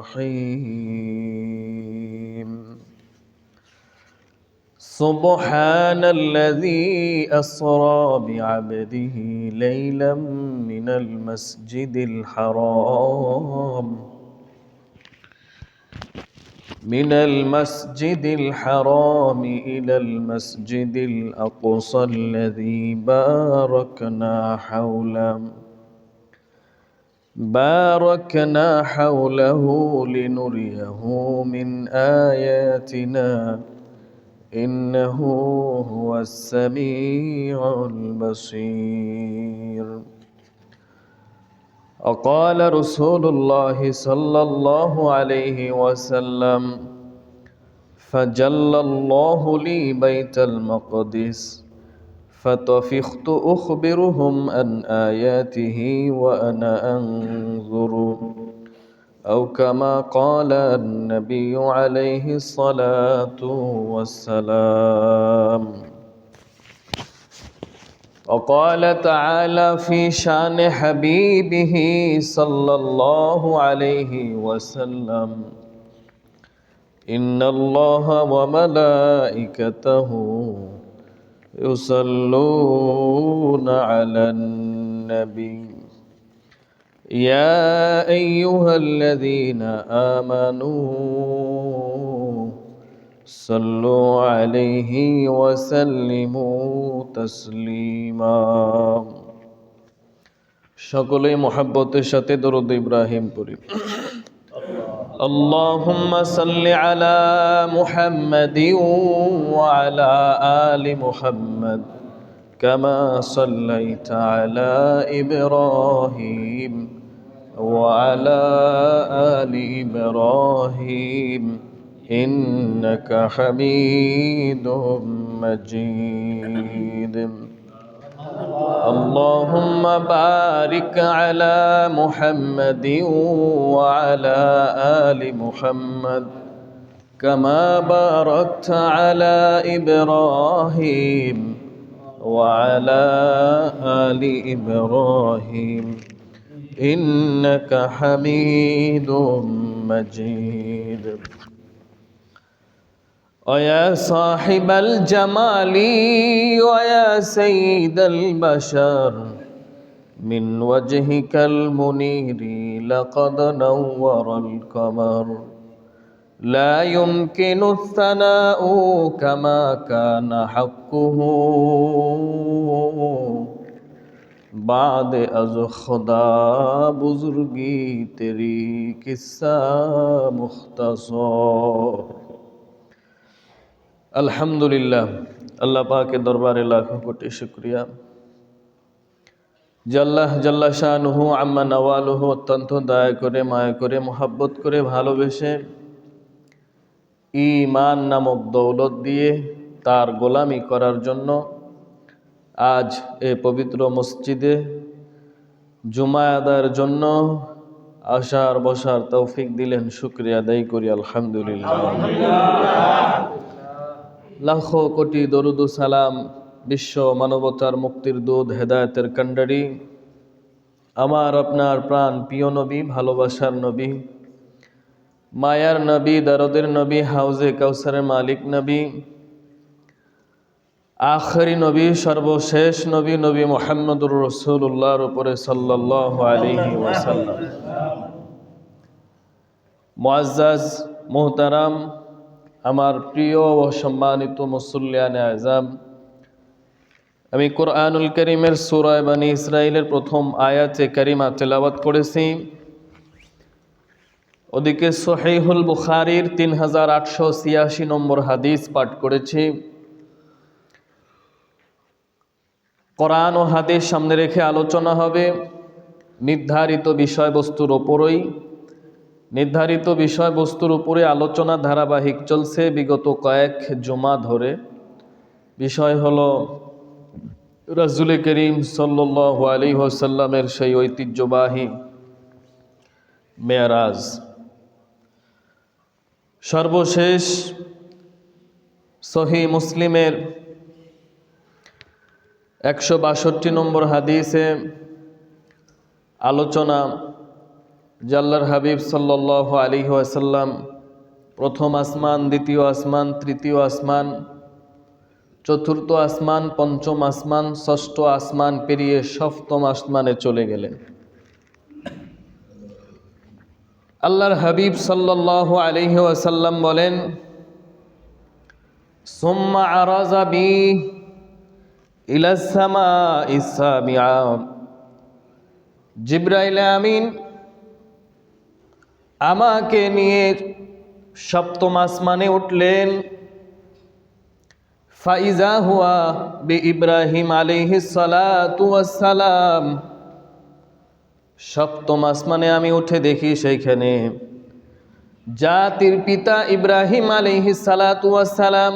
الرحيم سبحان الذي أسرى بعبده ليلا من المسجد الحرام إلى المسجد الأقصى الذي باركنا حوله لنريه من آياتنا إنه هو السميع البصير وقال رسول الله صلى الله عليه وسلم فجل الله لي بيت المقدس فطفقت أخبرهم عن آياته وأنا أنظر أو كما قال النبي عليه الصلاة والسلام وقال تعالى في شان حبيبه صلى الله عليه وسلم إن الله وملائكته يصلون على النبي يا أيها الذين آمنوا صلوا عليه وسلموا تسليما সকলে মুহাব্বতের সাথে দরুদ ইব্রাহিম পড়ি اللهم صل على محمد وعلى آل محمد كما صليت على إبراهيم وعلى آل إبراهيم إنك حميد مجيد اللهم بارك على محمد وعلى آل محمد كما باركت على إبراهيم وعلى آل إبراهيم إنك حميد مجيد ويا صاحب الجمال ويا سيد البشر من وجهك المنير لقد نور القمر لا يمكن الثناء كما كان حقه بعد از خدا بزرگی تیری قصہ مختصر আলহামদুলিল্লাহ আল্লাহ পাকের দরবারে লাখো কোটি শুকরিয়া যে আল্লাহ জাল্লা শানুহু আম্মা নওয়ালুহু অত্যন্ত দয়া করে মায়া করে মোহাব্বত করে ভালোবেসে ঈমান নামক দৌলত দিয়ে তার গোলামি করার জন্য আজ এই পবিত্র মসজিদে জুমা আদায়ের জন্য আসার বসার তৌফিক দিলেন শুকরিয়া আদায় করি আলহামদুলিল্লাহ লাখো কোটি দরুদ ও সালাম বিশ্ব মানবতার মুক্তির দুধ হেদায়েতের কান্ডারি আমার আপনার প্রাণ প্রিয় নবী ভালোবাসার নবী মায়ার নবী দরদের নবী হাউজে কাউসারের মালিক নবী আখরি নবী সর্বশেষ নবী নবী মুহাম্মদুর রাসূলুল্লাহর উপরে সাল্লাল্লাহু আলাইহি ওয়াসাল্লাম মুআজ্জাজ মুহতারাম আমার প্রিয় ও সম্মানিত মুসল্লিয়ানে আযম আমি কোরআনুল কারীমের সূরা বনী ইসরাঈলের প্রথম আয়াতে কারিমা তেলাওয়াত করেছি ওদিকে সহিহুল বুখারীর 3886 নম্বর হাদিস পাঠ করেছি কোরআন ও হাদিস সামনে রেখে আলোচনা হবে নির্ধারিত বিষয়বস্তুর উপরে আলোচনা ধারাবাহিক চলছে বিগত কয়েক জুমা ধরে বিষয় হলো রাসূল করিম সাল্লাল্লাহু আলাইহি ওয়াসাল্লামের সেই ঐতিহ্যবাহী মেরাজ সর্বশেষ সহিহ মুসলিমের 162 নম্বর হাদিসে আলোচনা যে আল্লাহর হাবিব সাল্লাল্লাহু আলাইহি ওয়াসাল্লাম প্রথম আসমান, দ্বিতীয় আসমান, তৃতীয় আসমান, চতুর্থ আসমান, পঞ্চম আসমান, ষষ্ঠ আসমান পেরিয়ে সপ্তম আসমানে চলে গেলেন। আল্লাহর হাবিব সাল্লাল্লাহু আলাইহি ওয়াসাল্লাম বলেন, সুম্মা আরাজা বি ইলা সামাইস সাবিআ। জিবরাইল আমিন আমাকে নিয়ে সপ্তম আসমানে উঠলেন। ফাইজা হুয়া বি ইব্রাহিম আলাইহিস সালাতু ওয়াস সালাম। সপ্তম আসমানে আমি উঠে দেখি সেইখানে জাতির পিতা ইব্রাহিম আলাইহিস সালাতু ওয়াস সালাম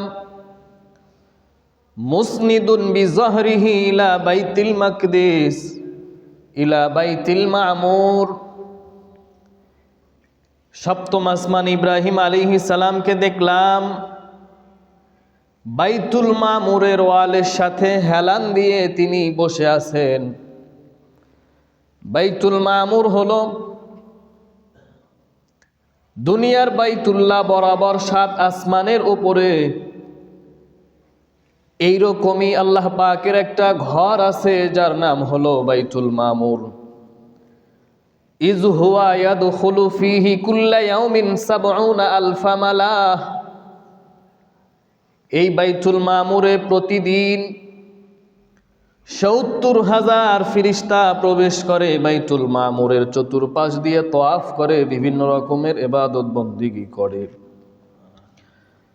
মুসনিদুন বিজহরিহি ইলা বাইতুল মাকদিস ইলা বাইতুল মামুর। সপ্তম আসমান ইব্রাহিম আলাইহিস সালামকে দেখলাম বাইতুল মামুরের ওয়ালের সাথে হেলান দিয়ে তিনি বসে আছেন। বাইতুল মামুর হলো দুনিয়ার বাইতুল্লাহ বরাবর 7 আসমানের উপরে এইরকমই আল্লাহ পাকের একটা ঘর আছে যার নাম হলো বাইতুল মামুর। ইয হুয়া ইয়াদখুলু ফীহি কুল্লা ইয়াউমিন ৭০,০০০ মালাহ। এই বাইতুল মামুরে প্রতিদিন ৭০,০০০ ফেরেশতা প্রবেশ করে। বাইতুল মামুরের চতুর্পাশ দিয়ে তওয়াফ করে, বিভিন্ন রকমের ইবাদত বন্দেগী করে।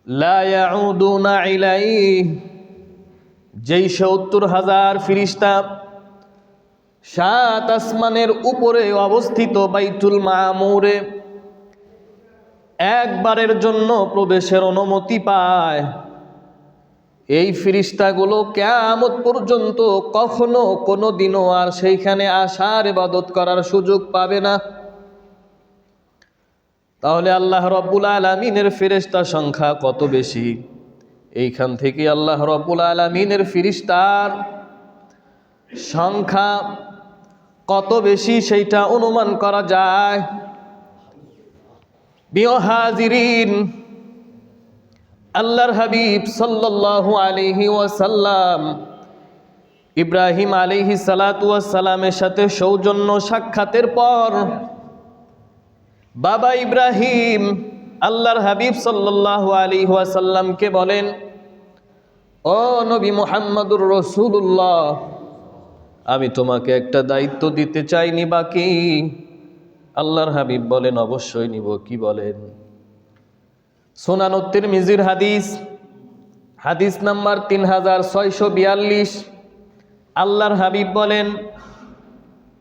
লা ইয়াউদুনা ইলাইহি। যেই ৭০,০০০ ফেরেশতা 7 আসমানের উপরে অবস্থিত বাইতুল মামুরে একবারের জন্য প্রবেশের অনুমতি পায়, এই ফেরেশতাগুলো কিয়ামত পর্যন্ত কখনো কোনোদিনও আর সেইখানে আসার ইবাদত করার সুযোগ পাবে না। তাহলে আল্লাহ রাব্বুল আলামিনের ফেরেশতা সংখ্যা কত বেশি! এইখান থেকে আল্লাহ রাব্বুল আলামিনের ফেরেশতার সংখ্যা কত বেশি সেইটা অনুমান করা যায়। প্রিয় হাজিরিন, আল্লাহর হাবিব সাল্লাল্লাহু আলাইহি ওয়াসাল্লাম ইব্রাহিম আলাইহিস সালাতু ওয়াস সালামের সাথে সৌজন্য সাক্ষাতের পর বাবা ইব্রাহিম আল্লাহর হাবিব সাল্লাল্লাহু আলাইহি ওয়াসাল্লামকে বলেন, ও নবী মুহাম্মদুর রাসূলুল্লাহ, আমি তোমাকে একটা দায়িত্ব দিতে চাই, নিবা কি? আল্লাহর হাবিব বলেন, অবশ্যই নিব। কি বলেন? সুনান তিরমিজির হাদিস, হাদিস নাম্বার 3642। আল্লাহর হাবিব বলেন,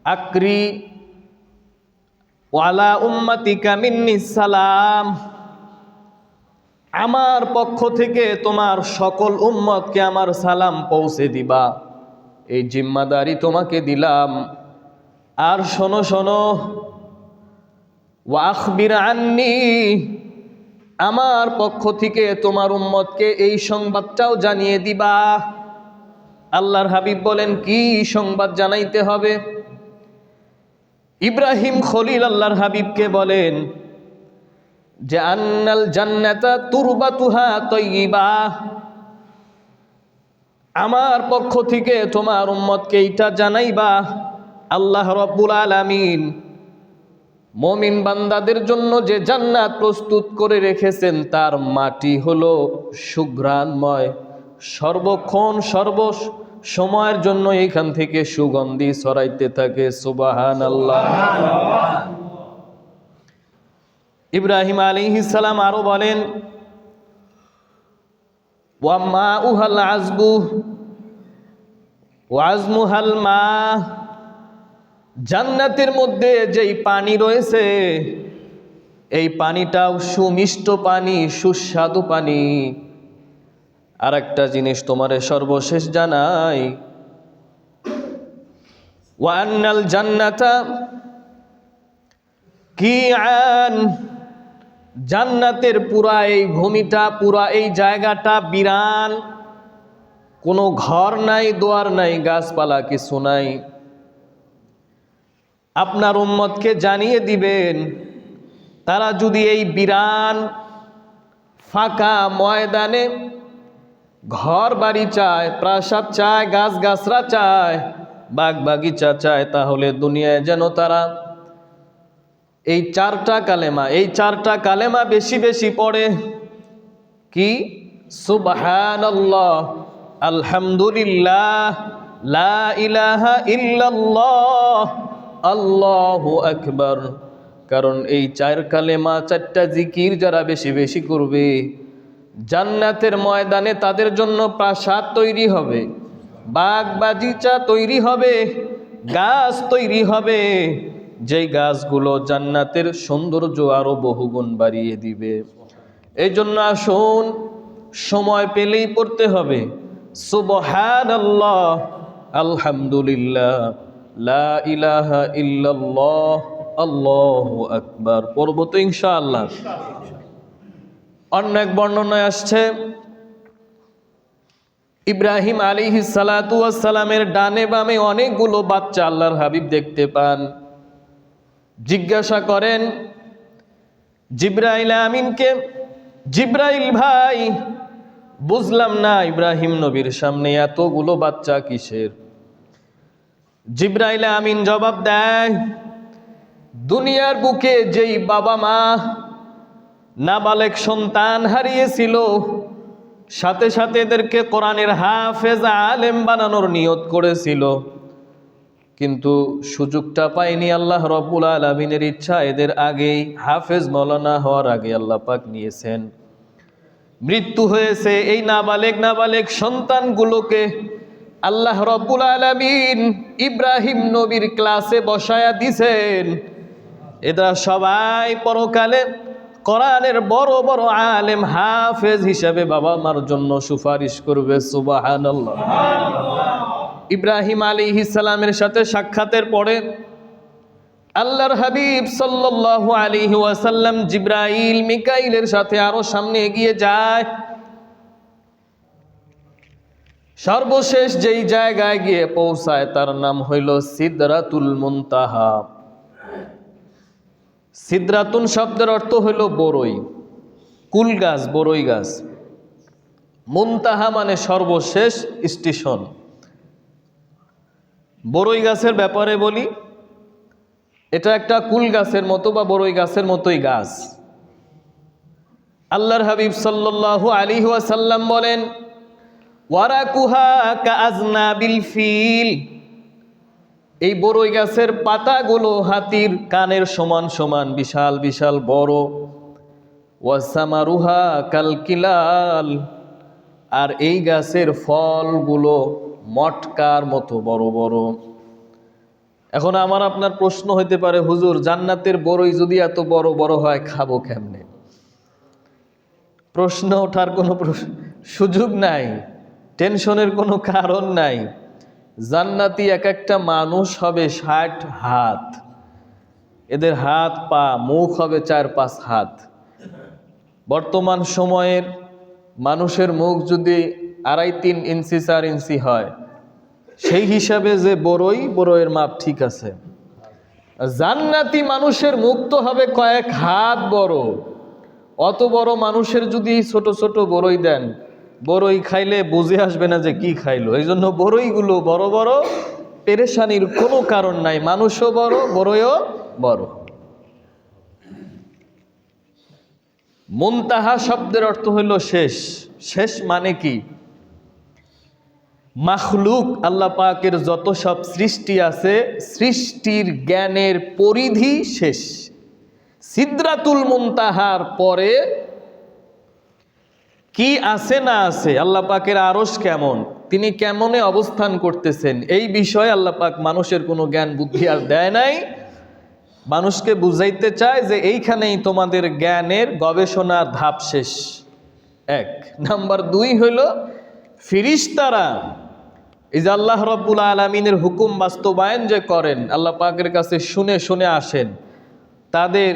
আকরি ওয়ালা উম্মতিকা মিন্নিস সালাম। আমার পক্ষ থেকে তোমার সকল উম্মতকে আমার সালাম পৌঁছে দিবা, এই জিম্মাদারি তোমাকে দিলাম। আর শোনো শোনো, ওয়া আখবির আন্নি, আমার পক্ষ থেকে তোমার উম্মতকে এই সংবাদটাও জানিয়ে দিবা। আল্লাহর হাবিব বলেন, কি সংবাদ জানাইতে হবে? ইব্রাহিম খলিল আল্লাহর হাবিবকে বলেন যে, আন্নাল জান্নাতা তুরবাতুহা তাইয়্যিবা। আমার পক্ষ থেকে তোমার উম্মতকে এইটা জানাইবা, আল্লাহ রাব্বুল আলামিন মুমিন বান্দাদের জন্য যে জান্নাত প্রস্তুত করে রেখেছেন তার মাটি হলো সুঘ্রাণময়, সর্বক্ষণ সর্ব সময়ের জন্য এখান থেকে সুগন্ধি ছড়াইতে থাকে। সুবহানাল্লাহ। ইব্রাহিম আলাইহিস সালাম আরো বলেন, ওয়া মাউহাল আযবু ওয়া আযমুহাল মা। জান্নাতের মধ্যে যেই পানি রয়েছে এই পানিটাও সুমিষ্ট পানি, সুস্বাদু পানি। আর একটা জিনিস তোমারে সর্বশেষ জানাই, ওয়া আন্নাল জান্নাতা কিআন। জান্নাতের পুরা এই ভূমিটা, পুরা এই জায়গাটা বিরান, কোনো ঘর নাই, দুয়ার নাই, গাছপালা কিছু নাই। আপনার উম্মতকে জানিয়ে দিবেন, তারা যদি এই বিরান ফাঁকা ময়দানে ঘর বাড়ি চায়, প্রাসাদ চায়, গাছগাছরা চায়, বাগ বাগিচা চায়, তাহলে দুনিয়ায় যেন তারা এই চারটা কালেমা বেশি বেশি পড়ে। কি? সুবহানাল্লাহ, আলহামদুলিল্লাহ, লা ইলাহা ইল্লাল্লাহ, আল্লাহু আকবার। কারণ এই চার কালেমা, চারটা জিকির যারা বেশি বেশি করবে, জান্নাতের ময়দানে তাদের জন্য প্রাসাদ তৈরি হবে, বাগ বাগিচা তৈরি হবে, গাছ তৈরি হবে, যেই গাছগুলো জান্নাতের সৌন্দর্য আরো বহুগুণ বাড়িয়ে দিবে। এই জন্য আসুন, সময় পেলেই পড়তে হবে সুবহানাল্লাহ, আলহামদুলিল্লাহ, লা ইলাহা ইল্লাল্লাহ, আল্লাহু আকবার। পড়ব তো ইনশাআল্লাহ। অন্য এক বর্ণনায় আসছে, ইব্রাহিম আলাইহিস সালাতু ওয়াস সালামের ডানে বামে অনেকগুলো বাচ্চা আল্লাহর হাবিব দেখতে পান। জিজ্ঞাসা করেন জিবরাইল আমিনকে, জিবরাইল ভাই, বুঝলাম না ইব্রাহিম নবীর সামনে এতগুলো বাচ্চা কিসের? জিবরাইল আমিন জবাব দেয়, দুনিয়ার বুকে যেই বাবা মা নাবালেগ সন্তান হারিয়েছিল, সাথে সাথে এদেরকে কোরআনের হাফেজ আলেম বানানোর নিয়ত করেছিল, কিন্তু সুযোগটা পায়নি। আল্লাহ রব্বুল আলামিনের ইচ্ছা, এদের আগেই হাফেজ মাওলানা হওয়ার আগে আল্লাহ পাক নিয়েছেন। মৃত্যু হয়েছে। এই নাবালেগ সন্তানগুলোকে আল্লাহ রব্বুল আলামিন ইব্রাহিম নবীর ক্লাসে বসায়া দিছেন। এরা সবাই পরকালে কোরআনের বড় বড় আলেম হাফেজ হিসাবে বাবা মার জন্য সুপারিশ করবে। সুবহানাল্লাহ। ইব্রাহিম আলাইহিস সালামের সাথে সাক্ষাতের পরে আল্লাহর হাবিব সাল্লাল্লাহু আলাইহি ওয়াসাল্লাম জিবরাইল মিকাইলের সাথে আরো সামনে এগিয়ে যায়। সর্বশেষ যেই জায়গায় গিয়ে পৌঁছায় তার নাম হইল সিদরাতুল মুনতাহা। সিদরাতুন শব্দের অর্থ হইল বড়ই, কুল গাছ, বড়ই গাছ। মুনতাহা মানে সর্বশেষ স্টেশন। বড়ই গাছের ব্যাপারে বলি, এটা একটা কুল গাছের মতো বা বড়ই গাছের মতোই গাছ। আল্লাহর হাবিব সাল্লাল্লাহু আলাইহি ওয়াসাল্লাম বলেন, ওয়ারাকুহা কাআজনাবিল ফিল, এই বড়ই গাছের পাতাগুলো হাতির কানের সমান সমান, বিশাল বিশাল বড়। ওয়াসামারুহা কালকিলাল, আর এই গাছের ফলগুলো মটকার মতো বড় বড়। এখন আমার আপনার প্রশ্ন হইতে পারে, হুজুর জান্নাতের বড়ই যদি এত বড় বড় হয় খাবো কেমনে? প্রশ্ন ওঠার কোনো সুযোগ নাই, টেনশনের কোনো কারণ নাই। জান্নাতি এক একটা মানুষ হবে 60 হাত, এদের হাত পা মুখ হবে 4-5 হাত। বর্তমান সময়ের মানুষের মুখ যদি 2.5-3 ইঞ্চি 4 ইঞ্চি হয়, সেই হিসাবে যে বড়ইয়ের মাপ ঠিক আছে। জান্নাতি মানুষের মুখ তো হবে কয়েক হাত বড়। অত বড় মানুষের যদি ছোট ছোট বড়ই দেন, বড়ই খাইলে বুঝে আসবে না যে কি খাইলো। এই জন্য বড়ইগুলো বড় বড়, পেরেশানির কোনো কারণ নাই। মানুষও বড়, বড়ইও বড়। মুনতাহা শব্দের অর্থ হইল শেষ। শেষ মানে কি? মাখলুক, আল্লাহ পাকের যত সব সৃষ্টি আছে, সৃষ্টির জ্ঞানের পরিধি শেষ। সিদরাতুল মুনতাহার পরে কি আছে না আছে, আল্লাহ পাকের আরশ কেমন, তিনি কেমনে অবস্থান করতেছেন, এই বিষয়ে আল্লাহ পাক মানুষের কোনো জ্ঞান বুদ্ধি আর দেয় নাই। মানুষকে বুঝাইতে চায় যে এইখানেই তোমাদের জ্ঞানের গবেষণার ধাপ শেষ। 1 নাম্বার 2 হইল ফিরিশতারা, এই যে আল্লাহ রব্বুল আলামিনের হুকুম বাস্তবায়ন যে করেন, আল্লাহ পাকের কাছে শুনে শুনে আসেন, তাদের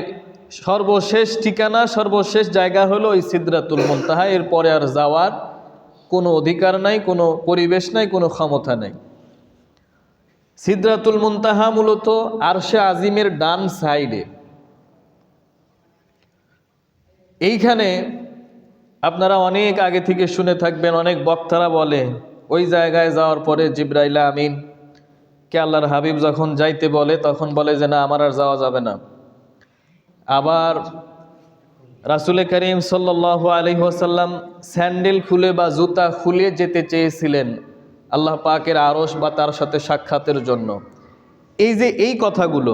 সর্বশেষ ঠিকানা, সর্বশেষ জায়গা হলো ওই সিদরাতুল মুনতাহা। এরপরে আর যাওয়ার কোনো অধিকার নাই, কোনো পরিবেশ নাই, কোনো ক্ষমতা নাই। সিদরাতুল মুনতাহা মূলত আরশে আজিমের ডান সাইডে। এইখানে আপনারা অনেক আগে থেকে শুনে থাকবেন, অনেক বক্তারা বলে ওই জায়গায় যাওয়ার পরে জিবরাইল আমিন কে আল্লাহর হাবিব যখন যাইতে বলে তখন বলে যে না, আমার আর যাওয়া যাবে না। আবার রাসূল করিম সাল্লাল্লাহু আলাইহি ওয়াসাল্লাম স্যান্ডেল খুলে বা জুতা খুলে যেতে চেয়েছিলেন আল্লাহ পাকের আরশ বা তার সাথে সাক্ষাতের জন্য। এই যে এই কথাগুলো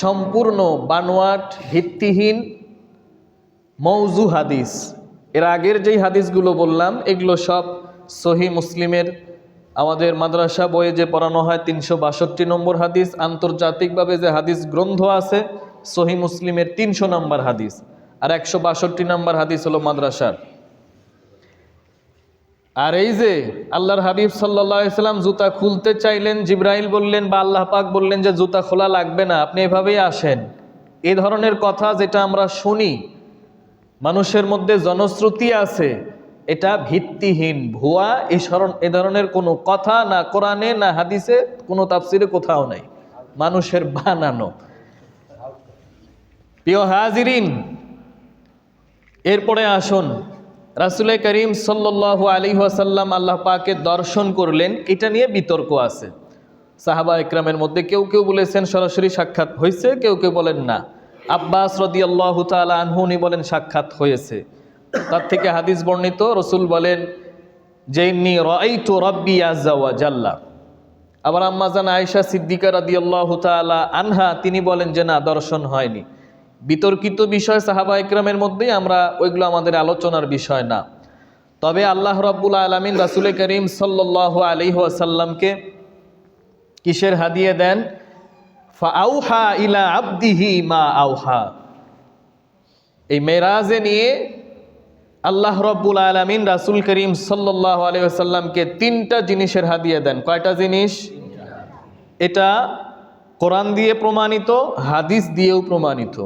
সম্পূর্ণ বানোয়াট, ভিত্তিহীন, মওজু হাদিস। এর আগের যেই হাদিসগুলো বললাম এগুলো সব সহি মুসলিমের, আমাদের মাদ্রাসা বইয়ে যে পড়ানো হয় 362 নম্বর হাদিস, আন্তর্জাতিকভাবে যে হাদিস গ্রন্থ আছে সহি মুসলিমের 300 নম্বর হাদিস, আর 162 নম্বর হাদিস হলো মাদ্রাসার। আর এই যে আল্লাহর হাবিব সাল্লাল্লাহু আলাইহি সাল্লাম জুতা খুলতে চাইলেন, জিবরাইল বললেন বা আল্লাহ পাক বললেন যে জুতা খোলা লাগবে না, আপনি এভাবেই আসেন। এই ধরনের কথা যেটা আমরা শুনি, মানুষের মধ্যে জনশ্রুতি আছে, এটা ভিত্তিহীন, ভুয়া। এ ধরনের কোনো কথা না কোরআনে না হাদিসে কোনো তাফসিরে কোথাও নাই, মানুষের বানানো। প্রিয় হাজিরিন, এরপরে আসুন, রাসূল করিম সাল্লাল্লাহু আলাইহি ওয়াসাল্লাম আল্লাহ পাকের দর্শন করলেন, এটা নিয়ে বিতর্ক আছে। সাহাবা ইকরামের মধ্যে কেউ কেউ বলেছেন সরাসরি সাক্ষাৎ হয়েছে, কেউ কেউ বলেন না। আব্বাস রাদিয়াল্লাহু তাআলা আনহু উনি বলেন সাক্ষাৎ হয়েছে। তার থেকে হাদিস বর্ণিত, রসুল বলেন যে ইন্নী রাআইতু রাব্বি আযজা ওয়া জাল্লা। আবার আম্মাজান আয়েশা সিদ্দিকা রাদিয়াল্লাহু তাআলা আনহা তিনি বলেন যে না, দর্শন হয়নি। বিতর্কিত বিষয় সাহাবা ইকরামের মধ্যেই, আমরা ওইগুলো আমাদের আলোচনার বিষয় না। তবে আল্লাহ রাব্বুল আলামিন রাসূল করিম সাল্লাল্লাহু আলাইহি ওয়াসাল্লামকে কিসের হাদিয়া দেন? ফাআউহা ইলা আবদিহি মা আউহা। এই মেরাজে নিয়ে আল্লাহ রাব্বুল আলামিন রাসূল করিম সাল্লাল্লাহু আলাইহি ওয়াসাল্লামকে 3টা জিনিসের হাদিয়া দেন। কয়টা জিনিস? এটা কোরআন দিয়ে প্রমাণিত, হাদিস দিয়েও প্রমাণিত।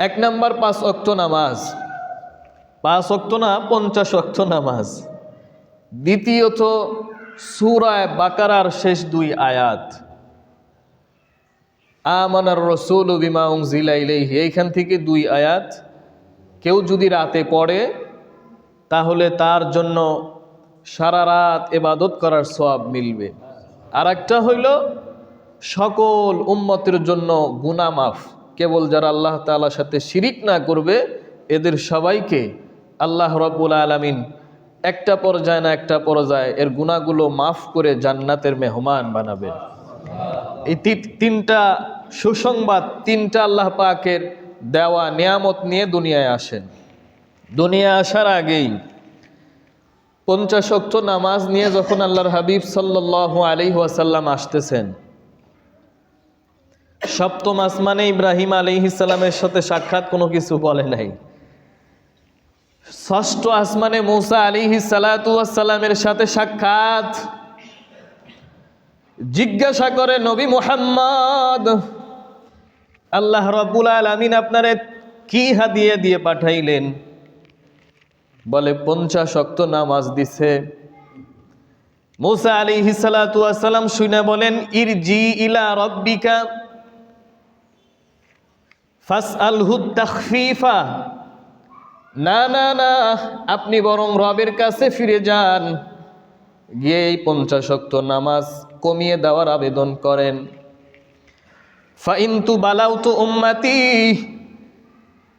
1 নাম্বার 5 ওয়াক্ত নামাজ, 5 ওয়াক্ত না 50 ওয়াক্ত নামাজ। দ্বিতীয়ত সূরা বাকারার শেষ 2 আয়াত, আমানার রাসূলু বিমা উনজিলা ইলাইহি, এইখান থেকে 2 আয়াত কেউ যদি রাতে পড়ে তাহলে তার জন্য সারা রাত ইবাদত করার সওয়াব মিলবে। আর একটা হইল সকল উম্মতের জন্য গুনাহ মাফ। কেবল যারা আল্লাহ তাআলার সাথে শিরিক না করবে এদের সবাইকে আল্লাহ রাব্বুল আলামিন একটা পর্যায়ে না একটা পর্যায়ে এর গুনাহগুলো মাফ করে জান্নাতের মেহমান বানাবেন। এই 3টা সুসংবাদ, 3টা আল্লাহ পাকের দেওয়া নিয়ামত নিয়ে দুনিয়ায় আসেন। দুনিয়ায় আসার আগেই 50 ওয়াক্ত নামাজ নিয়ে যখন আল্লাহর হাবিব সাল্লাল্লাহু আলাইহি ওয়াসাল্লাম আসতেছেন, 7ম আসমানে ইব্রাহিম আলাইহিস সালামের সাথে সাক্ষাৎ কোনো কিছু বলে নাই। 6ষ্ঠ আসমানে মূসা আলাইহিস সালাতু ওয়াস সালামের সাথে সাক্ষাৎ। জিজ্ঞাসা করে নবী মুহাম্মদ, আল্লাহ রাব্বুল আলামিন আপনারে কি হাদিয়া দিয়ে পাঠাইলেন? বলে 50 ওয়াক্ত নামাজ দিছে। মূসা আলাইহিস সালাতু ওয়াস সালাম শুনে বলেন ইরজি ইলা রাব্বিকা ফাসআলহু তাখফিফা। না না না, আপনি বরং রবের কাছে ফিরে যান, গিয়ে এই 50 ওয়াক্ত নামাজ কমিয়ে দেওয়ার আবেদন করেন। ফাইনতু বালাউতু উম্মতি,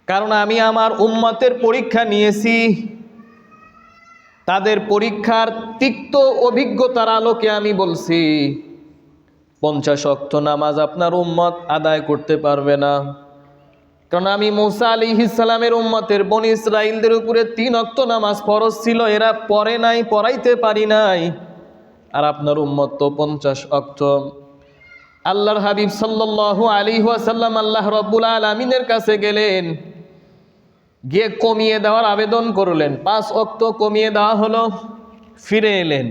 কারণ আমি আমার উম্মতের পরীক্ষা নিয়েছি, তাদের পরীক্ষার তিক্ত অভিজ্ঞতার আলোকে আমি বলছি 50 ওয়াক্ত নামাজ আপনার উম্মত আদায় করতে পারবে না। কারণ আমি মূসা আলাইহিস সালামের উম্মতের বনি ইসরাইলদের উপরে 3 ওয়াক্ত নামাজ ফরজ ছিল, এরা পড়ে নাই, পড়াইতে পারি নাই, আর আপনার উম্মত তো 50 ওয়াক্ত। আল্লাহর হাবিব সাল্লাল্লাহু আলাইহি ওয়াসাল্লাম আল্লাহ রাব্বুল আলামিনের কাছে গেলেন, গিয়ে কমিয়ে দেওয়ার আবেদন করলেন। 5 ওয়াক্ত কমিয়ে দেওয়া হলো, ফিরে এলেন।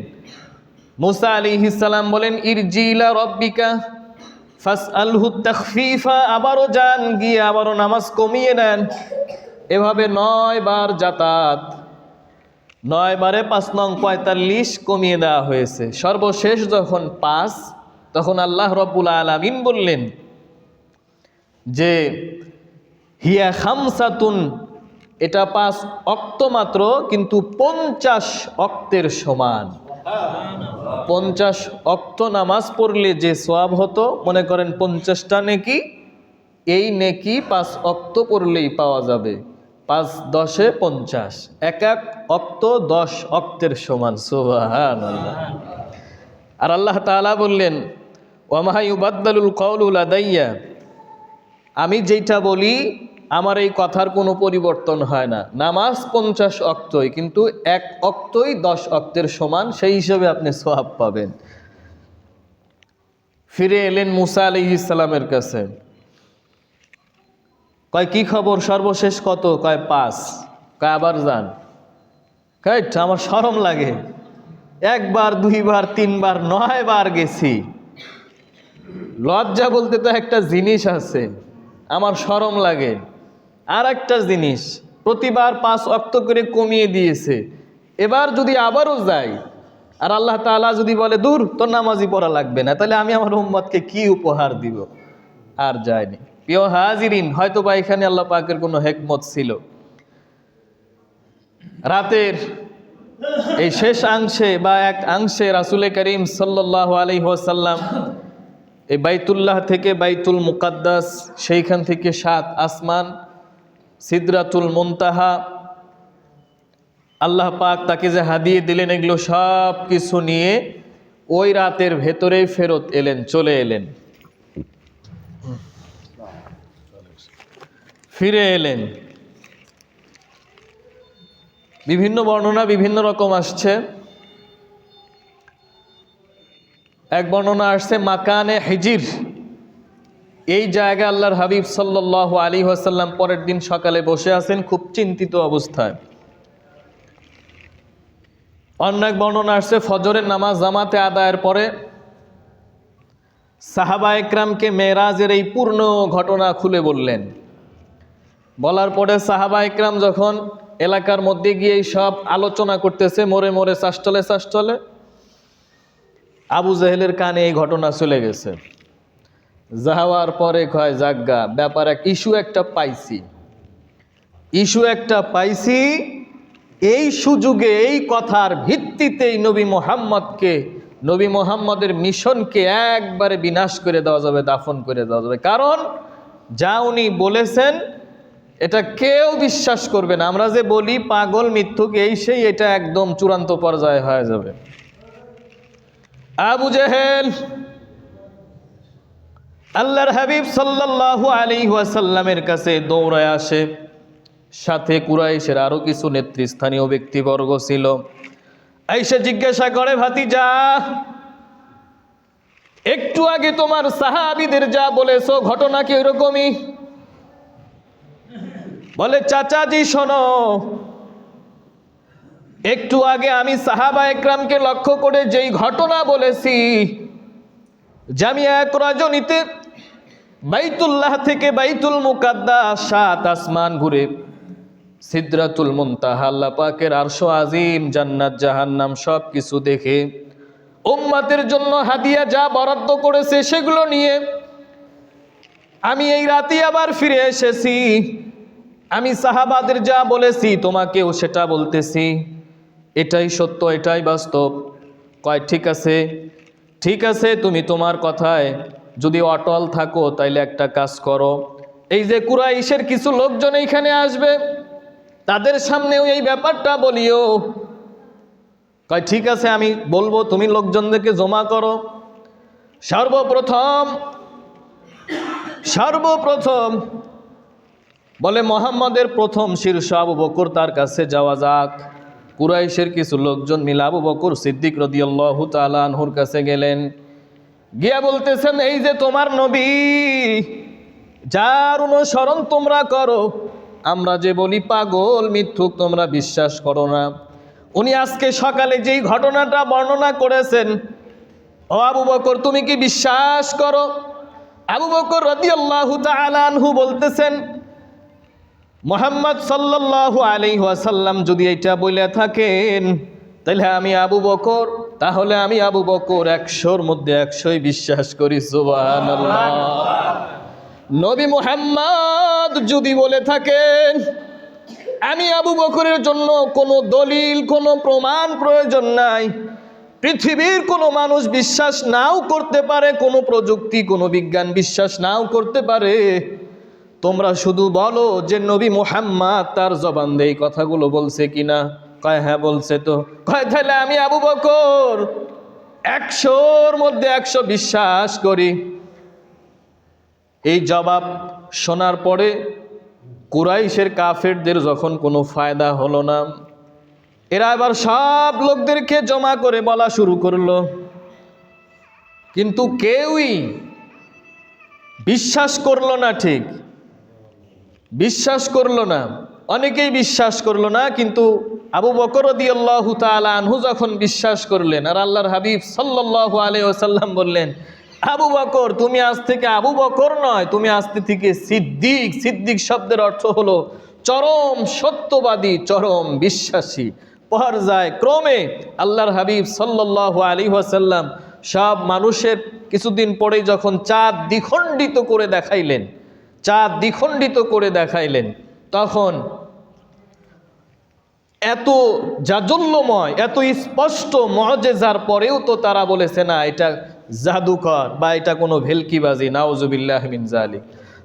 মূসা আলাইহিস সালাম বলেন ইরজি ইলা রাব্বিকা ফাসআলহু তাখফিফা, আবারও যান, গিয়ে আবারও নামাজ কমিয়ে নেন। এভাবে 9 বার যাতায়াত। 9 বারে 5 নং 45 কমিয়ে দেওয়া হয়েছে। সর্বশেষ যখন 5, তখন আল্লাহ রাব্বুল আলামিন বললেন যে হিয়া খামসাতুন, এটা 5 ওয়াক্ত মাত্র, কিন্তু 50 ওয়াক্তের সমান। 50 ওয়াক্ত নামাজ পড়লে যে সওয়াব হতো, মনে করেন 50টা নেকি, এই নেকি 5 ওয়াক্ত পড়লেই পাওয়া যাবে। 5 10 50, এক এক ওয়াক্ত 10 ওয়াক্তের সমান। সুবহানাল্লাহ। আর আল্লাহ তাআলা বললেন ওয়া মা ইউবাদদালুল কওলু লাদাইয়া, আমি যেটা বলি আমার এই কথার কোনো পরিবর্তন হয় না। নামাজ 50 ওয়াক্তই, কিন্তু এক ওয়াক্তই 10 ওয়াক্তের সমান, সেই হিসেবে আপনি সওয়াব পাবেন। ফিরে এলেন মুসা আলাইহিস সালামের কাছে। কয় কি খবর, সর্বশেষ কত? কয় 5। কয় আবার যান। কয় আমার শরম লাগে, 1 বার 2 বার 3 বার 9 বার গেছি। লজ্জা বলতে তো একটা জিনিস আছে, আমার শরম লাগে। আর একটা জিনিস, প্রতিবার 5 ওয়াক্ত করে কমিয়ে দিয়েছে, এবার যদি আবারও যাই আর আল্লাহ তাআলা যদি বলে দূর তোর নামাজই পড়া লাগবে না, তাহলে আমি আমার উম্মতকে কি উপহার দিব? আর যায়নি। প্রিয় হাজিরিন, হয়তো বা এখানে আল্লাহ পাকের কোনো হিকমত ছিল। রাতের এই শেষ অংশে বা এক অংশে রাসূল করিম সাল্লাল্লাহু আলাইহি ওয়াসাল্লাম এই বাইতুল্লাহ থেকে বাইতুল মুকাদ্দাস, সেইখান থেকে 7 আসমান, সিদরাতুল মুনতাহা, আল্লাহ পাক তাকে যে হাদিয়ে দিলেন, এগুলো সব কিছু নিয়ে ওই রাতের ভেতরেই ফেরত এলেন, চলে এলেন, ফিরে এলেন। বিভিন্ন বর্ণনা বিভিন্ন রকম আসছে। এক বর্ণনা আসছে মাকানে হিজির, এই জায়গায় আল্লাহর হাবিব সাল্লাল্লাহু আলাইহি ওয়াসাল্লাম পরের দিন সকালে বসে আছেন খুব চিন্তিত অবস্থায়। অন্য এক বর্ণনা আসছে ফজরের নামাজ জামাতে আদায়ের পরে সাহাবা একরামকে মেরাজের এই পূর্ণ ঘটনা খুলে বললেন। বলার পরে সাহাবা একরাম যখন এলাকার মধ্যে গিয়ে সব আলোচনা করতেছে, মোড়ে মোড়ে চাষটলে চাষটলে, আবু জেহেলের কানে এই ঘটনা চলে গেছে। যাওয়ার পরে কয় জাগা ব্যাপার, এক ইস্যু একটা পাইছি, এই সুযোগে এই কথার ভিত্তিতেই নবী মুহাম্মদের মিশনকে একবারে বিনাশ করে দেওয়া যাবে, দাফন করে দেওয়া যাবে। কারণ যা উনি বলেছেন এটা কেউ বিশ্বাস করবে না। আমরা যে বলি পাগল মিথ্যুক এই সেই, এটা একদম চূড়ান্ত পর্যায়ে হয়ে যাবে। আবু জেহেল আল্লাহর হাবিব সাল্লাল্লাহু আলাইহি ওয়াসাল্লামের কাছে দৌড়ায় আসে। সাথে কুরাইশের আরো কিছু নেতৃস্থানীয় ব্যক্তিবর্গ ছিল। আয়েশা জিজ্ঞাসা করে, ভাতিজা, একটু আগে তোমার সাহাবীদের যা বলেছো ঘটনা কি ওইরকমই? বলে, চাচাজি শোনো, একটু আগে আমি সাহাবা একরামকে লক্ষ্য করে যেই ঘটনা বলেছি, জামিয়া এক রজনীতে বাইতুল্লাহ থেকে বাইতুল মুকাদ্দাস 7 আসমান ঘুরে সিদরাতুল মুনতাহা, আল্লাহ পাকের আরশ আজিম, জান্নাত জাহান্নাম সব কিছু দেখে উম্মতের জন্য হাদিয়া যা বরাদ্দ করেছে সেগুলো নিয়ে আমি এই রাতে আবার ফিরে এসেছি। আমি সাহাবাদের যা বলেছি তোমাকেও সেটা বলতেছি, এটাই সত্য, এটাই বাস্তব। কয় ঠিক আছে, তুমি তোমার কথায় যদি অটল থাকো তাইলে একটা কাজ করো, এই যে কুরাইশের কিছু লোকজন এইখানে আসবে তাদের সামনেও এই ব্যাপারটা বলিও। কয় ঠিক আছে, আমি বলবো, তুমি লোকজনদেরকে জমা করো। সর্বপ্রথম বলে মুহাম্মদের প্রথম শীর্ষ আবু বকর, তার কাছে যাওয়া যাক। কুরাইশের কিছু লোকজন মিলে আবু বকর সিদ্দিক রাদিয়াল্লাহু তাআলা আনহুর কাছে গেলেন। গিয়া বলতেছেন, এই যে তোমার নবী, যার অনুসরণ তোমরা করো, আমরা যে বলি পাগল মিথ্যুক তোমরা বিশ্বাস করো না, উনি আজকে সকালে যেই ঘটনাটা বর্ণনা করেছেন, ও আবু বকর তুমি কি বিশ্বাস করো? আবু বকর রাদিয়াল্লাহু তাআলা আনহু বলতেছেন, মুহাম্মদ সাল্লাল্লাহু আলাইহি ওয়াসাল্লাম যদি এটা বলে থাকেন তাহলে আমি আবু বকর, তাহলে আমি আবু বকর 100-র মধ্যে 100ই বিশ্বাস করি। সুবহানাল্লাহ। নবী মুহাম্মদ যদি বলে থাকেন আমি আবু বকরের জন্য কোনো দলিল, কোনো প্রমাণ প্রয়োজন নাই, পৃথিবীর কোনো মানুষ বিশ্বাস নাও করতে পারে, কোনো প্রযুক্তি, কোনো বিজ্ঞান বিশ্বাস নাও করতে পারে, তোমরা শুধু বলো যে নবী মুহাম্মদ তার জবান দিয়ে এই কথাগুলো বলছে কিনা। কয় হ্যাঁ বলছে। তো কয় তাহলে আমি আবু বকর 100-র মধ্যে 100 বিশ্বাস করি। এই জবাব শোনার পরে কুরাইশের কাফেরদের যখন কোনো ফায়দা হলো না, এরা এবার সব লোকদেরকে জমা করে বলা শুরু করলো, কিন্তু কেউই বিশ্বাস করলো না। ঠিক বিশ্বাস করলো না, অনেকেই বিশ্বাস করলো না, কিন্তু আবু বকর রাদিয়াল্লাহু তাআলা আনহু যখন বিশ্বাস করলেন, আর আল্লাহর হাবিব সাল্লাল্লাহু আলাইহি ওয়াসাল্লাম বললেন, আবু বকর তুমি আজ থেকে আবু বকর নয়, তুমি আজ থেকে সিদ্দিক। সিদ্দিক শব্দের অর্থ হলো চরম সত্যবাদী, চরম বিশ্বাসী। পর্যায় ক্রমে আল্লাহর হাবিব সাল্লাল্লাহু আলাইহি ওয়াসাল্লাম সব মানুষের কিছুদিন পরেই যখন চাঁদ দ্বিখণ্ডিত করে দেখাইলেন, চাঁদ দ্বিখণ্ডিত করে দেখাইলেন, তখন এত জাজল্যময়, এত স্পষ্ট মুআজিজার পরেও তো তারা বলেছে না এটা জাদুকর বা এটা কোনো ভেলকিবাজি, নাউজুবিল্লাহি মিন যালিক।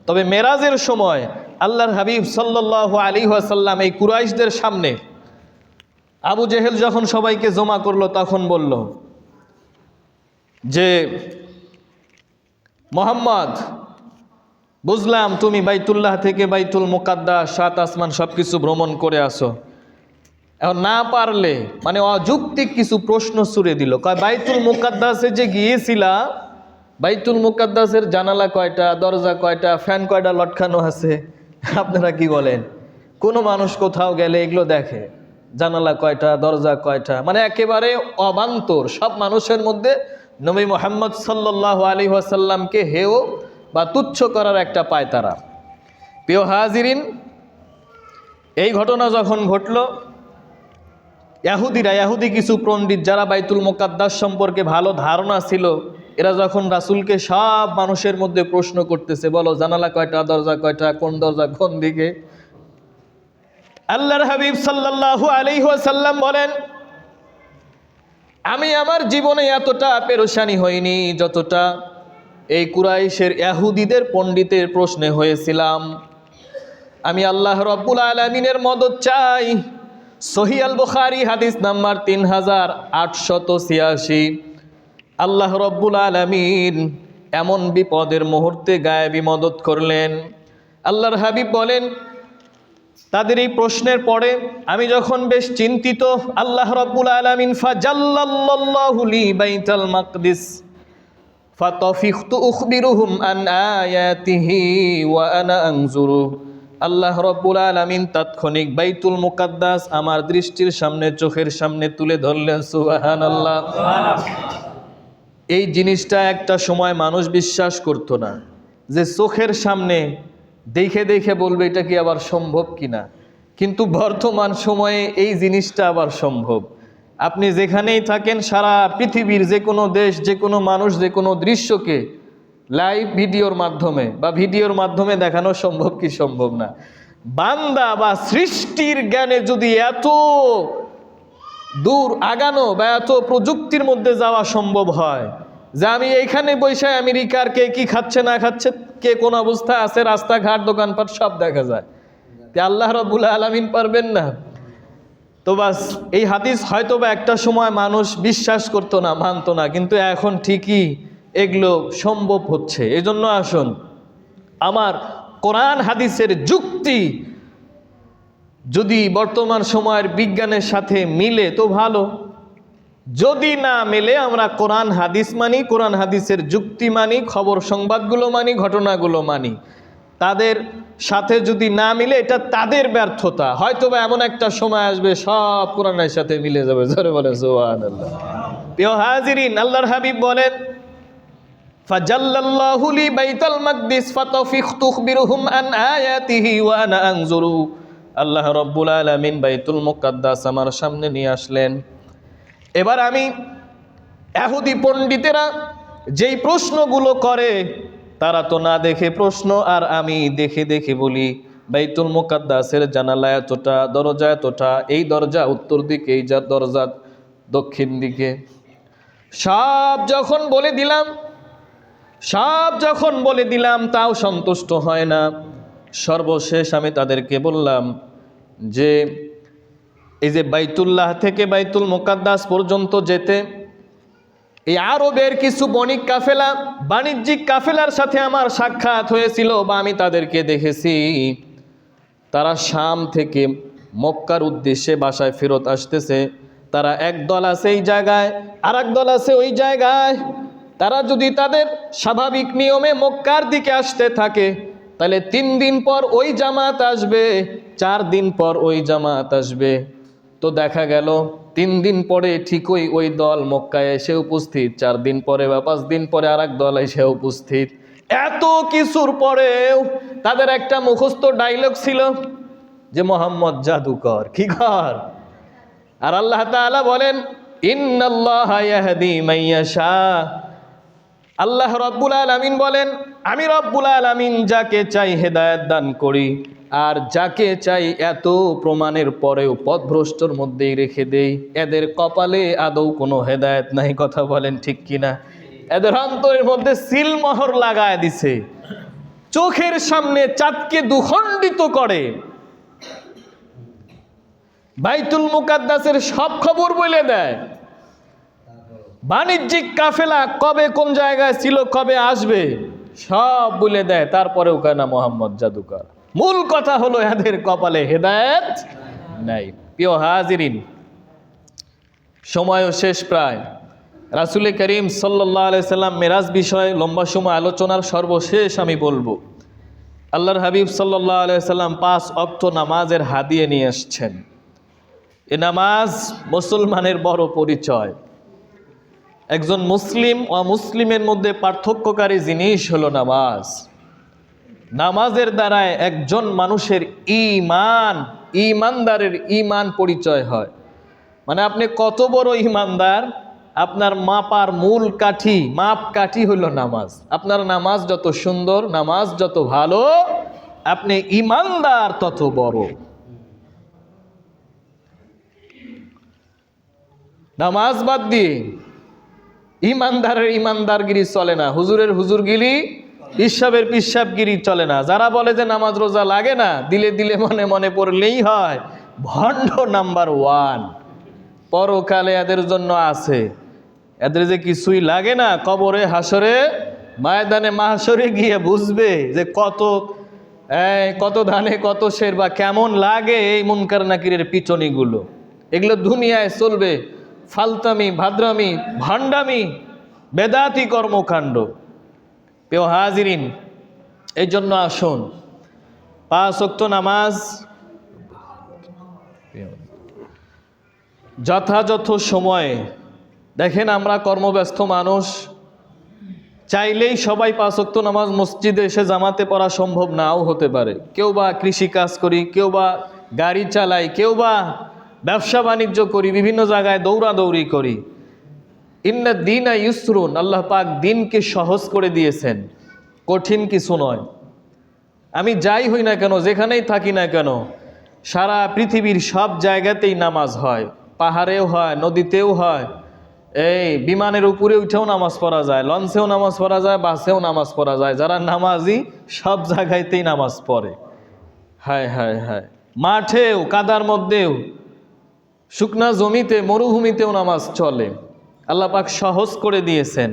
তবে মেরাজের সময় আল্লাহর হাবিব সাল্লাল্লাহু আলাইহি ওয়াসাল্লাম এই কুরাইশদের সামনে আবু জেহেল যখন সবাইকে জমা করলো, তখন বলল যে মুহাম্মদ, বুঝলাম তুমি বাইতুল্লাহ থেকে বাইতুল মুকাদ্দাস, 7 আসমান সবকিছু ভ্রমণ করে আসো, এখন না পারলে মানে অযৌক্তিক কিছু প্রশ্ন ছুড়ে দিল। কয় বাইতুল মুকাদ্দাসে যে গিয়েছিলা, বাইতুল মুকাদ্দাসের জানালা কয়টা, দরজা কয়টা, ফ্যান কয়টা লটকানো আছে, আপনারা কি বলেন? কোনো মানুষ কোথাও গেলে এগুলো দেখে, জানালা কয়টা, দরজা কয়টা, মানে একেবারে অবান্তর। সব মানুষের মধ্যে নবী মুহাম্মদ সাল্লাল্লাহু আলাইহি ওয়াসাল্লামকে হেয় বা তুচ্ছ করার একটা পায়তারা। প্রিয় হাজিরিন, এই ঘটনা যখন ঘটলো, ইহুদি কিছু পণ্ডিত যারা বাইতুল মুকাদ্দাস সম্পর্কে ভালো ধারণা ছিল, এরা যখন রাসূলকে সব মানুষের মধ্যে প্রশ্ন করতেছে, বলো জানালা কয়টা, দরজা কয়টা, কোন দরজা কোন দিকে, আল্লাহর হাবিব সাল্লাল্লাহু আলাইহি ওয়াসাল্লাম বলেন, আমি আমার জীবনে এতটা পেরেশানি হয়নি যতটা এই কুরাইশের ইহুদিদের পণ্ডিতের প্রশ্নে হয়েছিলাম। আমি আল্লাহ রাব্বুল আলামিনের মদদ চাই। সহিহ আল বুখারী হাদিস নাম্বার 3886। আল্লাহ রাব্বুল আলামিন এমন বিপদের মুহূর্তে গায়েবী মদদ করলেন। আল্লাহর হাবিব বলেন, তাদের এই প্রশ্নের পরে আমি যখন বেশ চিন্তিত, আল্লাহ রাব্বুল আলামিন ফাজাল্লাল্লাহু লি বাইতুল মাকদিস ফাতাফিখতু উখবিরুহুম আন আয়াতিহি ওয়া আনা আনজুরু। আল্লাহ রাব্বুল আলামিন তাৎক্ষণিক বাইতুল মুকাদ্দাস আমার দৃষ্টির সামনে, চোখের সামনে তুলে ধরলেন। সুবহানাল্লাহ। এই জিনিসটা একটা সময় মানুষ বিশ্বাস করতো না, যে চোখের সামনে দেখে দেখে বলবে এটা কি আবার সম্ভব কিনা, কিন্তু বর্তমান সময়ে এই জিনিসটা আবার সম্ভব। আপনি যেখানেই থাকেন, সারা পৃথিবীর যে কোনো দেশ, যে কোনো মানুষ, যে কোনো দৃশ্যকে লাইভ ভিডিওর মাধ্যমে বা ভিডিওর মাধ্যমে দেখানো সম্ভব কি সম্ভব না? বান্দা বা সৃষ্টির জ্ঞানে যদি এত দূর আগানো বা এত প্রযুক্তির মধ্যে যাওয়া সম্ভব হয়, যে আমি এইখানে বসে আমেরিকার কে কি খাচ্ছে না খাচ্ছে, কে কোন অবস্থায় আছে, রাস্তাঘাট দোকানপাট সব দেখা যায়, আল্লাহ রাব্বুল আলামিন পারবেন না? তো বাস, এই হাদিস হয়তো বা একটা সময় মানুষ বিশ্বাস করতো না, মানতো না, কিন্তু এখন ঠিকই এগুলো সম্ভব হচ্ছে। এজন্য আসুন, আমার কোরআন হাদিসের যুক্তি যদি বর্তমান সময়ের বিজ্ঞানের সাথে মিলে তো ভালো, যদি না মেলে আমরা কোরআন হাদিস মানি, কোরআন হাদিসের যুক্তি মানি, খবর সংবাদগুলো মানি, ঘটনাগুলো মানি। তাদের সাথে যদি না মিলে, এটা তাদের ব্যর্থতা। হয়তো বা এমন একটা সময় আসবে সব কোরআনের সাথে মিলে যাবে। জোরে বলে সুবহানাল্লাহ। প্রিয় হাজিরিন, আল্লাহর হাবিব বলেন, ফাজাল্লাল্লাহু লি বাইতাল মাকদিস ফাতাফিখতু তুখবিরুহুম আন আয়াতিহি ওয়া আনা আনজুরু। আল্লাহ রাব্বুল আলামিন বাইতুল মুকাদ্দাস আমার সামনে নিয়ে আসলেন। এবার আমি ইহুদি পণ্ডিতেরা যেই প্রশ্নগুলো করে তারা তো না দেখে প্রশ্ন, আর আমি দেখে দেখে বলি বাইতুল মুকাদ্দাসের জানালা এতটা, দরজা এতটা, এই দরজা উত্তর দিকে, এই দরজা দক্ষিণ দিকে। সব যখন বলে দিলাম তাও সন্তুষ্ট হয় না। সর্বশেষ আমি তাদেরকে বললাম যে এই যে বাইতুল্লাহ থেকে বাইতুল মুকাদ্দাস পর্যন্ত যেতে এই আরবের কিছু বণিক কাফেলা, বাণিজ্যিক কাফেলার সাথে আমার সাক্ষাৎ হয়েছিল বা আমি তাদেরকে দেখেছি। তারা শাম থেকে মক্কার উদ্দেশ্যে বাসায় ফেরত আসতেছে। তারা এক দল আছে এই জায়গায়, আর এক দল আছে ওই জায়গায়। তারা যদি তাদের স্বাভাবিক নিয়মে মক্কার দিকে আসতে থাকে তাহলে 3 দিন পর ওই জামাত আসবে, 4 দিন পর ওই জামাত আসবে। তো দেখা গেল 3 দিন পরে ঠিকই ওই দল মক্কায় এসে উপস্থিত, 4 দিন পরে বা 5 দিন পরে আর এক দল এসে উপস্থিত। এত কিছুর পরেও তাদের একটা মুখস্থ ডায়লগ ছিল যে মোহাম্মদ জাদুকর, কি কর। আর আল্লাহ তাআলা বলেন ইন্নাল্লাহা ইয়াহদি মান ইয়াশা। আল্লাহ রব্বুল আলামিন বলেন আমি রব্বুল আলামিন যাকে চাই হেদায়েত দান করি, আর যাকে চাই এত প্রমাণের পরেও পথভ্রষ্টর মধ্যেই রেখে দেই। এদের কপালে আদৌ কোনো হেদায়েত নাই, কথা বলেন ঠিক কিনা। এদের অন্তরের মধ্যে সিলমোহর লাগায় দিছে, চোখের সামনে চাঁদকে দুখণ্ডিত করে, বাইতুল মুকাদ্দাসের সব খবর বলে দেয়। বাণিজ্যিক কাফেলা কবে কোন জায়গায় ছিল, কবে আসবে, সব বলে দেয়। তারপরেও কেন না মোহাম্মদ জাদুকর। মূল কথা হলো এদের কপালে হেদায়েত নাই। প্রিয় হাজিরিন, সময়ও শেষ প্রায়। রাসূল করিম সাল্লাল্লাহু আলাইহি সাল্লাম মেরাজ বিষয়ে লম্বা সময় আলোচনার সর্বশেষ আমি বলবো, আল্লাহর হাবিব সাল্লাল্লাহু আলাইহি সাল্লাম 5 ওয়াক্ত নামাজের হাদিয়া নিয়ে আসছেন। এ নামাজ মুসলমানের বড় পরিচয়। একজন মুসলিম ও মুসলিমের মধ্যে পার্থক্যকারী জিনিস হলো নামাজ। নামাজের দ্বারায় একজন মানুষের ইমানদারের ইমান পরিচয় হয়। মানে আপনি কত বড় ইমানদার, আপনার মাপার মূল মাপকাঠি হলো নামাজ। আপনার নামাজ যত সুন্দর, নামাজ যত ভালো, আপনি ইমানদার তত বড়। নামাজ বাদ দিয়ে ইমানদারের ইমানদারগিরি চলে না, হুজুরের হুজুরগিরি, পিসাবের পিসাবগিরি চলে না। যারা বলে যে নামাজ রোজা লাগে না, দিলে দিলে মনে মনে পড়লেই হয়, ভণ্ড নাম্বার 1। পরকালে এদের জন্য আছে, এদের যে কিছুই লাগে না, কবরে হাসরে ময়দানে মাহশরে গিয়ে বুঝবে যে কত ধানে কত শের, বা কেমন লাগে এই মুনকার নাকিরের পিটনিগুলো। এগুলো দুনিয়ায় চলবে, ফালতামি, ভাদ্রামি, ভান্ডামি, বেদাতি কর্মকাণ্ড। প্রিয় হাজিরিন, এই জন্য আসুন 5 ওয়াক্ত নামাজ যথাযথ সময়ে। দেখেন আমরা কর্মব্যস্ত মানুষ, চাইলেই সবাই 5 ওয়াক্ত নামাজ মসজিদে এসে জামাতে পড়া সম্ভব নাও হতে পারে। কেউ বা কৃষি কাজ করি, কেউ বা গাড়ি চালাই, কেউ বা ব্যবসা বাণিজ্য করি, বিভিন্ন জায়গায় দৌড়াদৌড়ি করি। ইন্না দীনা ইউসরুন, আল্লাহ পাক দিনকে সহজ করে দিয়েছেন, কঠিন কিছু নয়। আমি যাই হই না কেন, যেখানেই থাকি না কেন, সারা পৃথিবীর সব জায়গাতেই নামাজ হয়। পাহাড়েও হয়, নদীতেও হয়, এই বিমানের উপরে উঠেও নামাজ পড়া যায়, লঞ্চেও নামাজ পড়া যায়, বাসেও নামাজ পড়া যায়। যারা নামাজি সব জায়গাতেই নামাজ পড়ে। হায় হায় হায়, মাঠেও, কাদার মধ্যেও, শুকনা জমিতে, মরুভূমিতেও নামাজ চলে। আল্লাহ পাক সহজ করে দিয়েছেন।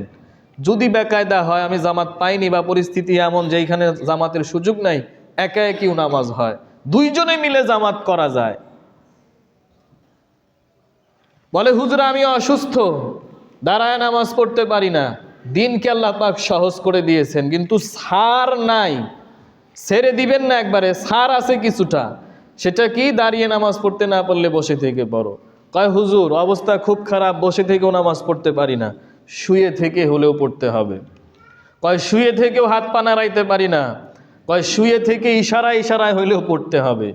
যদি বেকায়দা হয়, আমি জামাত পাইনি বা পরিস্থিতি এমন যেখানে জামাতের সুযোগ নাই, একা একিও নামাজ হয়, 2 জনে মিলে জামাত করা যায়। বলে হুজুর আমি অসুস্থ, দাঁড়ায় নামাজ পড়তে পারি না। দিনকে আল্লাহ পাক সহজ করে দিয়েছেন, কিন্তু ছাড় নাই। ছেড়ে দিবেন না একবারে, ছাড় আছে কিছুটা। সেটা কি? দাঁড়িয়ে নামাজ পড়তে না পারলে বসে থেকে পড়ো। কয় হুজুর অবস্থা খুব খারাপ, বসে থেকেও নামাজ পড়তে পারি না, শুয়ে থেকে হলেও পড়তে হবে। কয় শুয়ে থেকেও হাত পা নাড়াইতে পারি না, কয় শুয়ে থেকে ইশারায় ইশারায় হইলেও পড়তে হবে।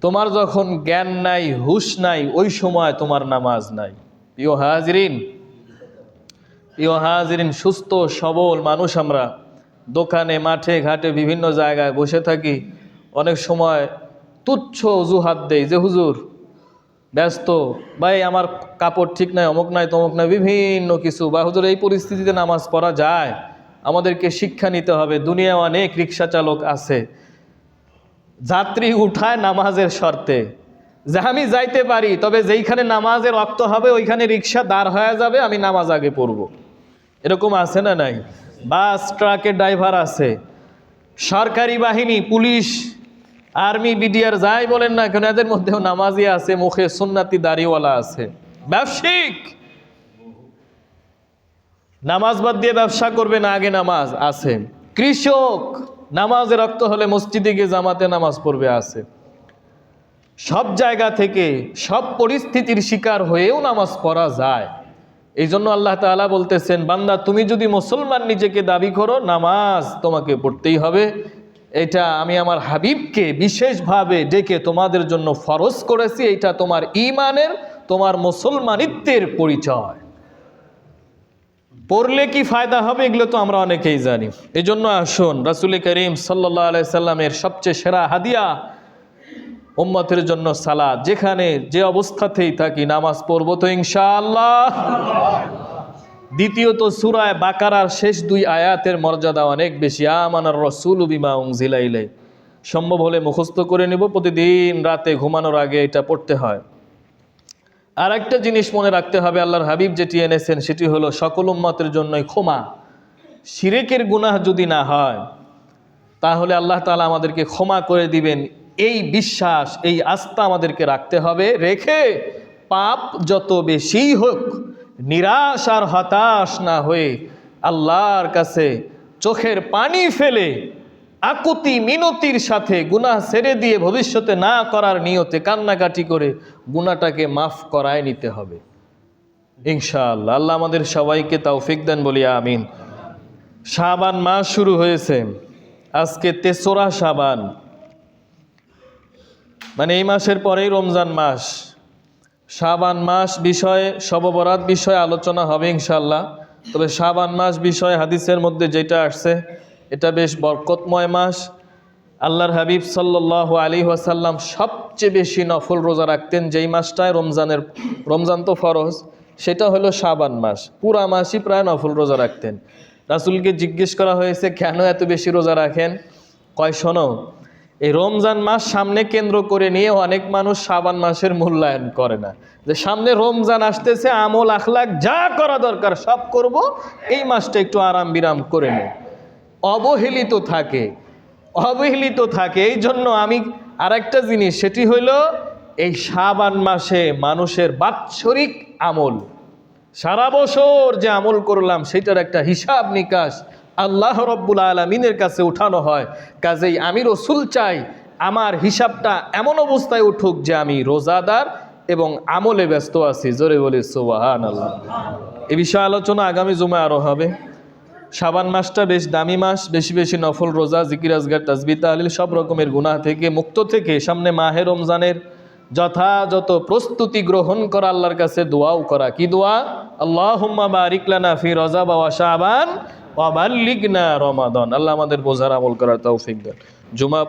তোমার যখন জ্ঞান নাই, হুশ নাই, ওই সময় তোমার নামাজ নাই। প্রিয় হাজিরিন, সুস্থ সবল মানুষ আমরা, দোকানে মাঠে ঘাটে বিভিন্ন জায়গায় বসে থাকি, অনেক সময় তুচ্ছ অজুহাত দেই যে হুজুর ব্যস্ত, ভাই আমার কাপড় ঠিক নাই, অমুক নাই তমুক নাই, বিভিন্ন কিছু, বা হুজুর এই পরিস্থিতিতে নামাজ পড়া যায়? আমাদেরকে শিক্ষা নিতে হবে। দুনিয়ায় অনেক রিক্সা চালক আছে যাত্রী উঠায় নামাজের শর্তে, যে আমি যাইতে পারি, তবে যেইখানে নামাজের ওয়াক্ত হবে ওইখানে রিক্সা দাঁড় হয়ে যাবে, আমি নামাজ আগে পড়ব। এরকম আছে না নাই? বাস ট্রাকের ড্রাইভার আছে, সরকারি বাহিনী, পুলিশ, আর্মি, বিডিআর যাই বলেন না কেন, এদের মধ্যেও নামাজি আছে, মুখে সুন্নাতি দাড়িওয়ালা আছে। ব্যবসায়িক নামাজ বাদ দিয়ে ব্যবসা করবে না, আগে নামাজ আছে। কৃষক নামাজের রক্ত হলে মসজিদে গিয়ে জামাতে নামাজ পড়বে আছে। সব জায়গা থেকে সব পরিস্থিতির শিকার হয়েও নামাজ পড়া যায়। এই জন্য আল্লাহ তাআলা বলতেছেন, বান্দা তুমি যদি মুসলমান নিজেকে দাবি করো, নামাজ তোমাকে পড়তেই হবে। এটা আমি আমার হাবিবকে বিশেষভাবে ডেকে তোমাদের জন্য ফরজ করেছি। এটা তোমার ঈমানের, তোমার মুসলমানিত্বের পরিচয়। পড়লে কি ফায়দা হবে এগুলো তো আমরা অনেকেই জানি। এই জন্য আসুন রাসূল করিম সাল্লাল্লাহু আলাইহি সাল্লামের সবচেয়ে সেরা হাদিয়া উম্মতের জন্য সালাত। যেখানে যে অবস্থাতেই থাকি নামাজ পড়বো তো ইনশাআল্লাহ। দ্বিতীয়ত সূরা বাকারার শেষ 2 আয়াতের মর্যাদা অনেক বেশি। আমানার রাসূলু বিমা উনজিলা ইলাইহি, সম্ভব হলে মুখস্থ করে নেব, প্রতিদিন রাতে ঘুমানোর আগে এটা পড়তে হয়। আর একটা জিনিস মনে রাখতে হবে, আল্লাহর হাবিব যেটি এনেছেন সেটি হলো সকল উম্মতের জন্যই ক্ষমা। শিরকের গুনাহ যদি না হয় তাহলে আল্লাহ তাআলা আমাদেরকে ক্ষমা করে দিবেন, এই বিশ্বাস, এই আস্থা আমাদেরকে রাখতে হবে। রেখে পাপ যত বেশি হোক নিরাশ আর হতাশ না হয়ে আল্লাহর কাছে চোখের পানি ফেলে আকুতি মিনতির সাথে গুনাহ ছেড়ে দিয়ে ভবিষ্যতে না করার নিয়তে কান্নাকাটি করে গুনাহটাকে মাফ করায় নিতে হবে ইনশাআল্লাহ। আল্লাহ আমাদের সবাইকে তৌফিক দেন, বলি আমিন। শাবান মাস শুরু হয়েছে, আজকে 3রা শাবান, মানে এই মাসের পরেই রমজান মাস। শাবান মাস বিষয়ে, শবে বরাত বিষয়ে আলোচনা হবে ইনশাআল্লাহ। তবে শাবান মাস বিষয়ে হাদিসের মধ্যে যেটা আসছে, এটা বেশ বরকতময় মাস। আল্লাহর হাবিব সাল্লাল্লাহু আলাইহি ওয়াসাল্লাম সবচেয়ে বেশি নফল রোজা রাখতেন যেই মাসটায় রমজান তো ফরজ, সেটা হলো শাবান মাস। পুরা মাসই প্রায় নফল রোজা রাখতেন। রাসূলকে জিজ্ঞেস করা হয়েছে কেন এত বেশি রোজা রাখেন? কয় শোনো, এই রমজান মাস সামনে কেন্দ্র করে নিয়ে অনেক মানুষ শাবান মাসের মূল্যায়ন করে না, যে সামনে রমজান আসতেছে, আমল আখলাক যা করা দরকার সব করব, এই মাসটা একটু আরাম বিরাম করে নেই, অবহেলিত থাকে। এই জন্য আমি আরেকটা জিনিস, সেটি হইল এই শাবান মাসে মানুষের বাৎসরিক আমল, সারা বছর যে আমল করলাম সেটার একটা হিসাব নিকাশ আল্লাহ রব্বুল আলামিনের কাছে উঠানো হয়। কাজেই আমি রসুল চাই আমার হিসাবটা এমন অবস্থায় উঠুক যে আমি রোজাদার এবং আমলে ব্যস্ত আছি। জোরে বলি সুবহানাল্লাহ। এ বিষয়ে আলোচনা আগামী জুমায় আরো হবে। শাবান মাসটা বেশ দামি মাস, বেশি বেশি নফল রোজা, জিকির আজগার, তাসবিহ তাহলিল, সব রকমের গুনাহ থেকে মুক্ত থেকে সামনে মাহে রমজানের যথাযথ প্রস্তুতি গ্রহণ করা, আল্লাহর কাছে দোয়াও করা। কি দোয়া? আল্লাহুম্মা বারিক লানা ফি রজব ওয়া শাবান ওয়া বাল্লিগনা রমাদান। আল্লাহ আমাদের বোঝার আমল করার তৌফিক দেন। জুমা